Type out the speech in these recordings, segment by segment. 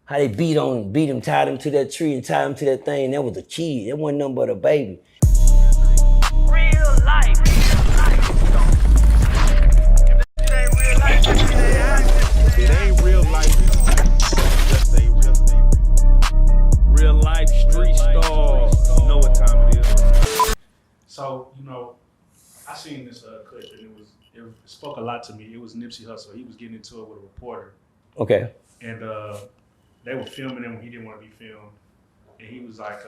How they beat him, tied him to that tree and tied him to that thing. That was a kid. That wasn't nothing but a baby. Real life. If it ain't real life, it ain't real life. Just a real life street Starz. You know what time it is. So, you know, I seen this clip and it spoke a lot to me. It was Nipsey Hussle. He was getting into it with a reporter. Okay. And they were filming him when he didn't want to be filmed. And he was like,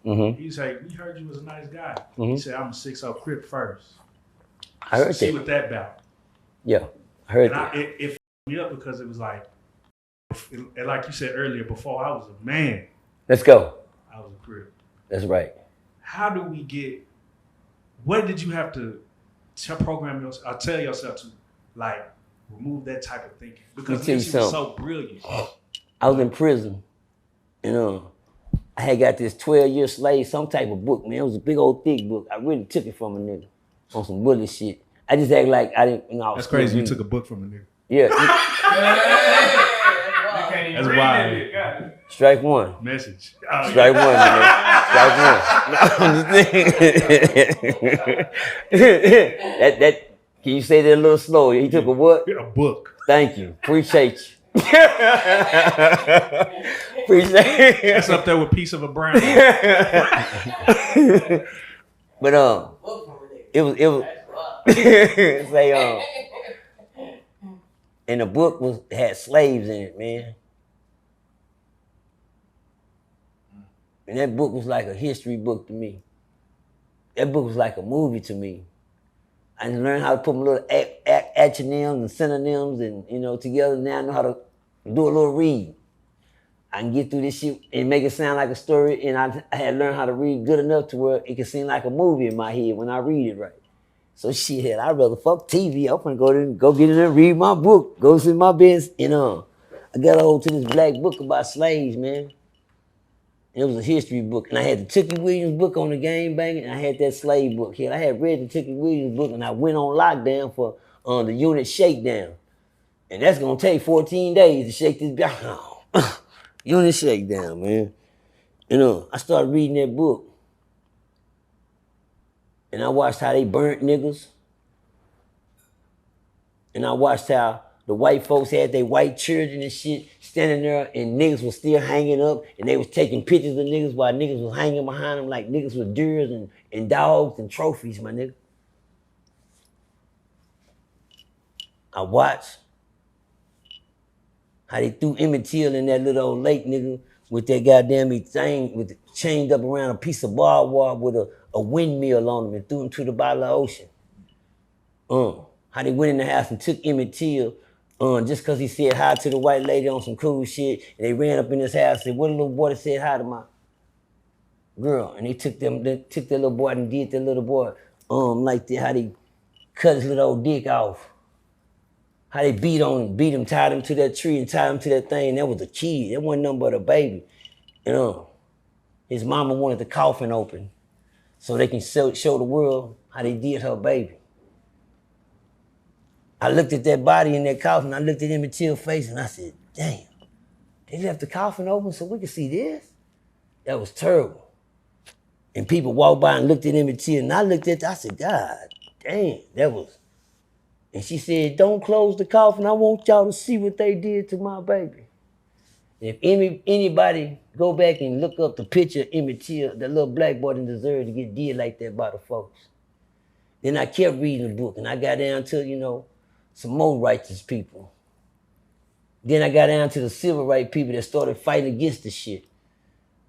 he said, we heard you was a nice guy. He said, I'm a 6'0" Crip first. I heard See that. what that about. Yeah, I heard and that. It fucked me up because it was like, and like you said earlier, before I was a man. Let's go. I was a Crip. That's right. How do we get, what did you have to program yourself, or tell yourself to, like, remove that type of thinking? Because he was so brilliant. I was in prison, and I had got this 12-year slave, some type of book, man. It was a big old thick book. I really took it from a nigga on some bully shit. I just act like I didn't, That's crazy. You took a book from a nigga. Yeah. That's wild. Strike one. Message. Strike one, man. Strike one. No, I'm just saying. that. Can you say that a little slower? He took a what? A book. Thank you. Appreciate you. Appreciate it. That's up there with Piece of a Brown. But it was say and the book had slaves in it, man. And that book was like a history book to me. That book was like a movie to me. I learned how to put my little acronyms and synonyms and together. Now I know how to do a little read. I can get through this shit and make it sound like a story, and I had learned how to read good enough to where it can seem like a movie in my head when I read it right. So shit, I'd rather fuck TV. I'm gonna go get in there and read my book, go sit in my bed, I got a hold to this black book about slaves, man. It was a history book, and I had the Tookie Williams book on the game banging, and I had that slave book here. I had read the Tookie Williams book, and I went on lockdown for the unit shakedown. And that's gonna take 14 days to shake this down. Unit shakedown, man. I started reading that book, and I watched how they burnt niggas, and I watched how the white folks had their white children and shit standing there, and niggas was still hanging up, and they was taking pictures of niggas while niggas was hanging behind them like niggas with deers and dogs and trophies, my nigga. I watched how they threw Emmett Till in that little old lake, nigga, with that goddamn thing chained up around a piece of barbed wire with a windmill on him and threw him to the bottom of the ocean. How they went in the house and took Emmett Till just because he said hi to the white lady on some cool shit, and they ran up in his house and said, what little boy that said hi to my girl? And they took that little boy and did that little boy like that, how they cut his little old dick off. How they beat him, tied him to that tree and tied him to that thing. That was a kid. That wasn't nothing but a baby. His mama wanted the coffin open so they can show the world how they did her baby. I looked at that body in that coffin. I looked at Emmett Till's face and I said, damn, they left the coffin open so we could see this? That was terrible. And people walked by and looked at Emmett Till, and I looked at I said, God damn, that was. And she said, don't close the coffin. I want y'all to see what they did to my baby. And if anybody go back and look up the picture of Emmett Till, that little black boy didn't deserve to get did like that by the folks. Then I kept reading the book, and I got down to, some more righteous people. Then I got down to the civil rights people that started fighting against the shit.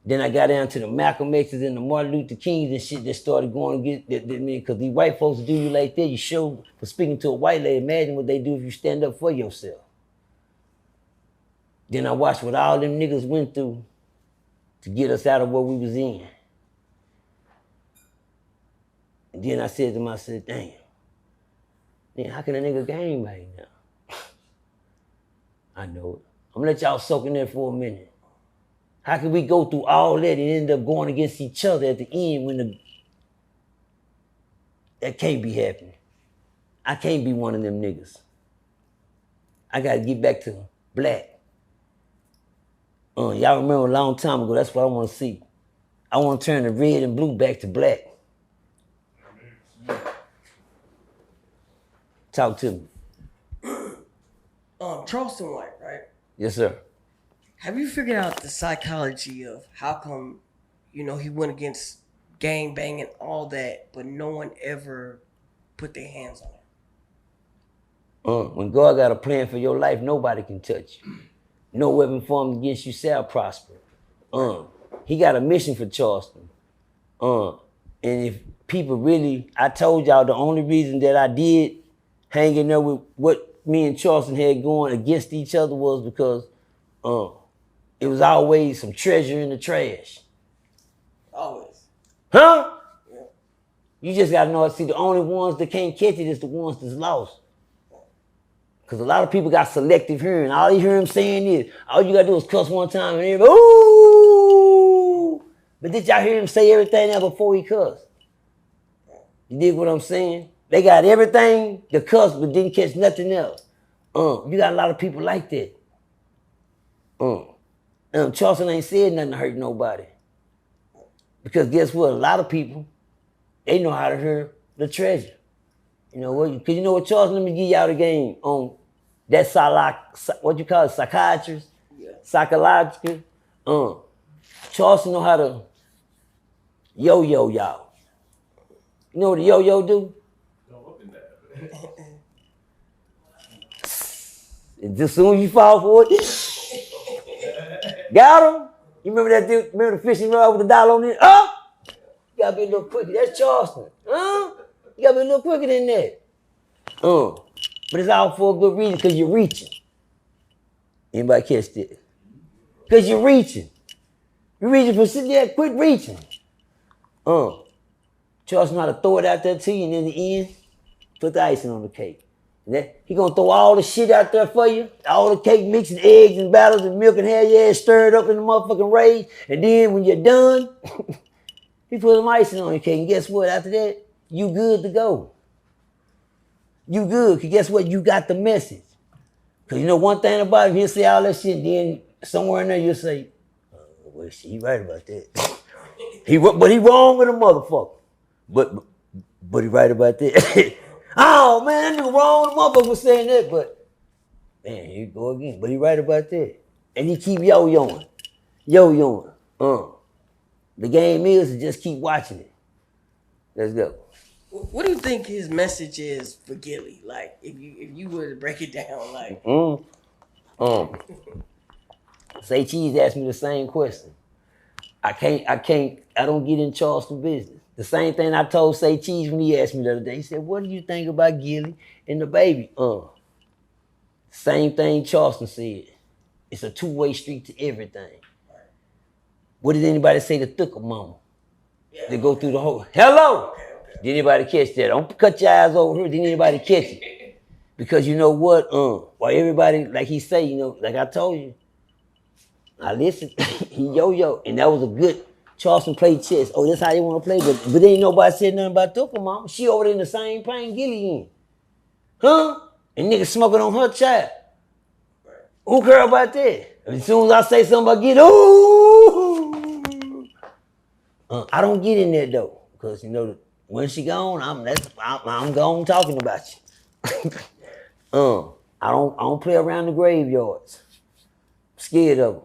Then I got down to the Malcolm X's and the Martin Luther Kings and shit that started going against that, because these white folks do you like that, you show for speaking to a white lady, imagine what they do if you stand up for yourself. Then I watched what all them niggas went through to get us out of what we was in. And then I said to myself, damn, how can a nigga game right now? I know it. I'm gonna let y'all soak in there for a minute. How can we go through all that and end up going against each other at the end when that can't be happening? I can't be one of them niggas. I gotta get back to black. Y'all remember a long time ago, that's what I want to see. I want to turn the red and blue back to black. Talk to me. Charleston White, right? Yes, sir. Have you figured out the psychology of how come, he went against gang bang and all that, but no one ever put their hands on it? When God got a plan for your life, nobody can touch you. No weapon formed against you shall prosper. He got a mission for Charleston. And if people really, I told y'all the only reason that I did hang in there with what me and Charleston had going against each other was because it was always some treasure in the trash. Always. Huh? Yeah. You just gotta know, see, the only ones that can't catch it is the ones that's lost. Because a lot of people got selective hearing. All you hear them saying is, all you gotta do is cuss one time and everybody, ooh! But did y'all hear him say everything else before he cussed? You dig what I'm saying? They got everything to cuss, but didn't catch nothing else. You got a lot of people like that. Charleston ain't said nothing to hurt nobody. Because guess what? A lot of people, they know how to hear the treasure. You know what? Because you know what, Charleston, let me give y'all the game on that what you call it, psychiatrist? Yeah. Psychological. Charleston know how to yo-yo y'all. You know what a yo-yo do? And just soon as you fall for it, got him. You remember that dude? Remember the fishing rod with the dollar on it? Oh! You gotta be a little quicker. That's Charleston. You gotta be a little quicker than that. But it's all for a good reason, because you're reaching. Anybody catch that? Because you're reaching. You're reaching for sitting there, quit reaching. Charleston know how to throw it out there to you, and in the end, put the icing on the cake. He gonna throw all the shit out there for you, all the cake mixing eggs and batters and milk and have your ass stirred up in the motherfucking rage. And then when you're done, he put some icing on your cake. And guess what? After that, you good to go. You good, because guess what? You got the message. Because you know one thing about him, he'll say all that shit, then somewhere in there you'll say, well, shit, he right about that. But he wrong with a motherfucker. But he right about that. Oh, man, that nigga wrong. The motherfucker was saying that, but, man, here you go again. But he right about that. And he keep yo-yoing. Yo-yoing. The game is to just keep watching it. Let's go. What do you think his message is for Gilly? Like, if you were to break it down, like... Say Cheese asked me the same question. I don't get in Charleston business. The same thing I told Say Cheese when he asked me the other day. He said, what do you think about Gilly and the baby? Same thing Charleston said. It's a two-way street to everything. What did anybody say to Thooker Mama? They go through the whole, hello! Did anybody catch that? Don't cut your eyes over here. Did anybody catch it? Because you know what? While everybody, like he say, like I told you, I listened, he yo-yo, and that was a good, Charleston played chess. Oh, that's how you want to play, but ain't nobody said nothing about Thooker Mama. She over there in the same pain Gilly in. Huh? And niggas smoking on her child. Who care about that? As soon as I say something about Gilly, ooh! I don't get in there though, because when she gone, I'm gone talking about you. I don't play around the graveyards. I'm scared of them.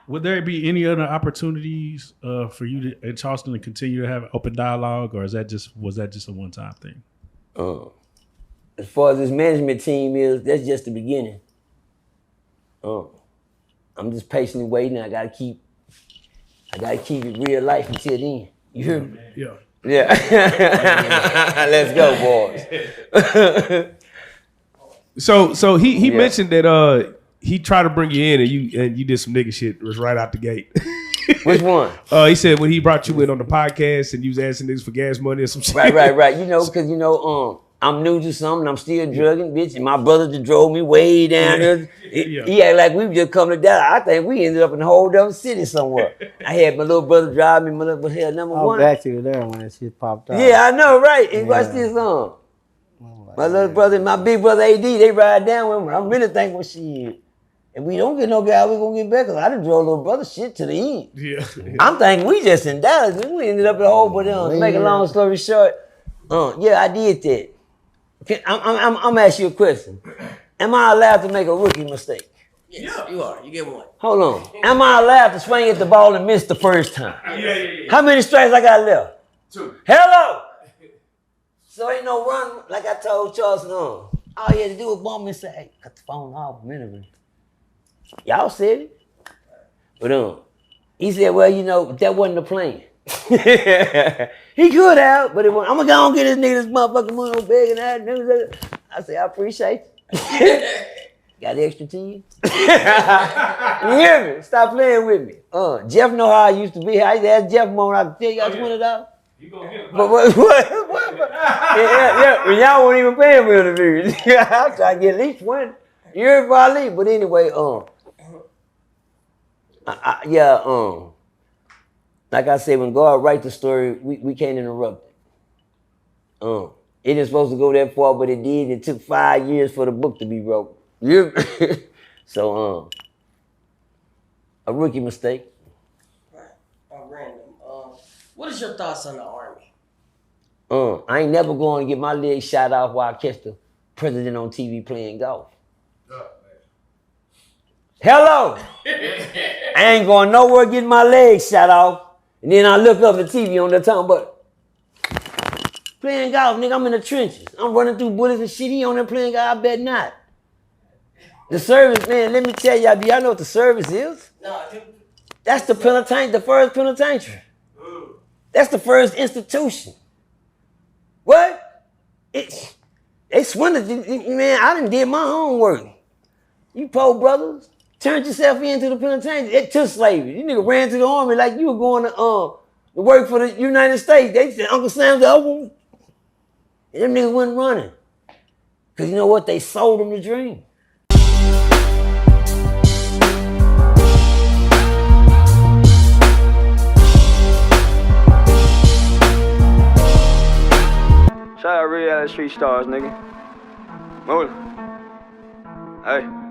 Would there be any other opportunities for you in Charleston to continue to have open dialogue, or was that just a one-time thing? As far as this management team is, that's just the beginning. I'm just patiently waiting. I gotta keep it real life until then. You hear me? Yeah. Yeah. Let's go, boys. So he mentioned that he tried to bring you in and you did some nigga shit. It was right out the gate. Which one? He said when he brought you in on the podcast and you was asking niggas for gas money or some shit. Right. Because I'm new to something. I'm still drugging, bitch. And my brother just drove me way down there. He act like we just come to Dallas. I think we ended up in a whole other city somewhere. I had my little brother drive me. My little brother number one. I was actually there when that shit popped out. Yeah, I know, right? And watch this on. My little brother and my big brother AD, they ride down with me. I'm really thinking, well, shit. If we don't get no guy, we gonna get back. Cause I done drove little brother shit to the end. Yeah. I'm thinking we just in Dallas. We ended up at home, but to make a long story short, yeah, I did that. I'm asking you a question. Am I allowed to make a rookie mistake? Yes, you are. You get one. Hold on. Am I allowed to swing at the ball and miss the first time? Yeah. How many strikes I got left? 2. Hello! So ain't no run, like I told Charles, no. All he had to do was bump me and say, hey, cut the phone off a minute. Y'all said it. But he said, well, you know, that wasn't the plan. He could have, but it wasn't. I'm gonna go and get this nigga this motherfucking money begging that. I said, I appreciate you. Got extra to you? You hear me? Stop playing with me. Jeff know how I used to be. I used to ask Jeff more. I could tell you got $20. You gonna get it. But what? Yeah, y'all won't even pay me on the video. I'm trying to get at least 20. You heard about leave. But anyway, like I said, when God write the story, we can't interrupt it. It isn't supposed to go that far, but it did. It took 5 years for the book to be wrote. So, a rookie mistake. Right. Random. What is your thoughts on the Army? I ain't never going to get my legs shot off while I catch the president on TV playing golf. Hello! I ain't going nowhere getting my legs shot off. And then I look up at TV on the time, but playing golf, nigga, I'm in the trenches. I'm running through bullets and shit. He on there playing golf, I bet not. The service, man, let me tell y'all, do y'all know what the service is? No, That's the penitentiary, the first penitentiary. That's the first institution. What? They swindled, man, I done did my own work. You poor brothers, turned yourself into the penitentiary. It took slavery. You nigga ran to the army like you were going to work for the United States. They said, Uncle Sam's over. And them niggas wasn't running. Because you know what? They sold them the dream. Shout out Reallyfe Street Starz, nigga. Move it. Hey.